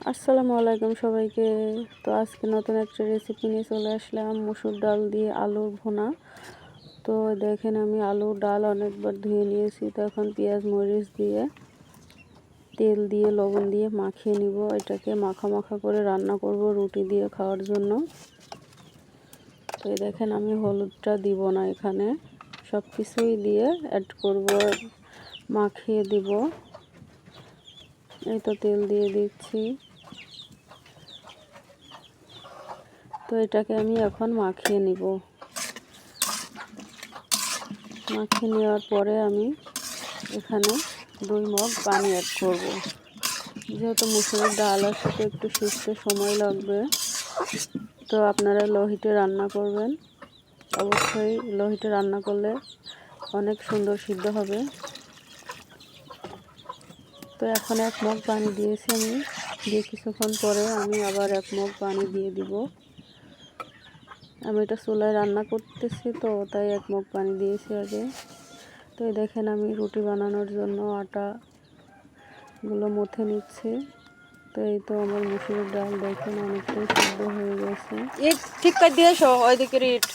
আসসালামু আলাইকুম সবাইকে। তো আজকে নতুন একটা রেসিপি নিয়ে চলে আসলাম, মসুর ডাল দিয়ে আলুর ভুনা। তো দেখেন আমি আলুর ডাল অনেকবার ধুয়ে নিয়েছি। তো এখন পেঁয়াজ মরিচ দিয়ে তেল দিয়ে লবণ দিয়ে মাখিয়ে নিব। এটাকে মাখা মাখা করে রান্না করব রুটি দিয়ে খাওয়ার জন্য। তো দেখেন আমি হলুদটা দিব না, এখানে সব কিছুই দিয়ে অ্যাড করব, মাখিয়ে দিব। এই তো তেল দিয়ে দিচ্ছি। তো এটাকে আমি এখন মাখিয়ে নিব। মাখিয়ে নেওয়ার পরে আমি এখানে 2 মগ পানি অ্যাড করব। যেহেতু মুসুরের ডাল আছে তো একটু সিজতে সময় লাগবে, তো আপনারা লো হিটে রান্না করবেন। অবশ্যই লো হিটে রান্না করলে অনেক সুন্দর সিদ্ধ হবে। তো এখন 1 মগ পানি দিয়েছি আমি, দিয়ে কিছুক্ষণ পরে আমি আবার 1 মগ পানি দিয়ে দিব। আমি এটা চুলায় রান্না করতেছি, তো তাই 1 মগ পানি দিয়েছি আগে। তো দেখেন আমি রুটি বানানোর জন্য আটাগুলো মথে নিচ্ছি। তো এই তো আমার মসুরের ডাল দেখেন অনেকটাই সিদ্ধ হয়ে গেছে। ইট ঠিক করে দিয়ে এসো ওইদিকে ইট।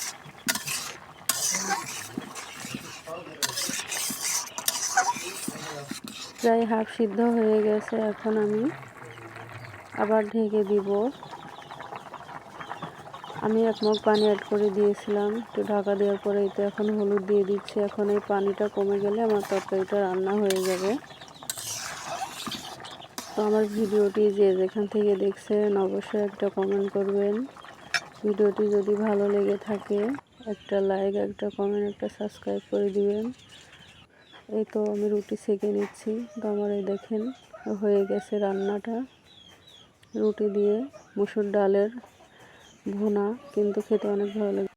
প্রায় হাফ সিদ্ধ হয়ে গেছে। এখন আমি আবার ঢেকে দিব। আমি 1 মগ পানি অ্যাড করে দিয়েছিলাম, তো ঢাকা দেওয়ার পরে এই তো এখন হলুদ দিয়ে দিচ্ছি। এখন এই পানিটা কমে গেলে আমার তরকারিটা রান্না হয়ে যাবে। তো আমার ভিডিওটি যে যেখান থেকে দেখছেন অবশ্যই একটা কমেন্ট করবেন। ভিডিওটি যদি ভালো লেগে থাকে একটা লাইক, একটা কমেন্ট, একটা সাবস্ক্রাইব করে দিবেন। এই তো আমি রুটি সেঁকে নিচ্ছি। তো আমার এই দেখেন হয়ে গেছে রান্নাটা, রুটি দিয়ে মসুর ডালের ভুনা, কিন্তু খেতে অনেক ভালো লাগে।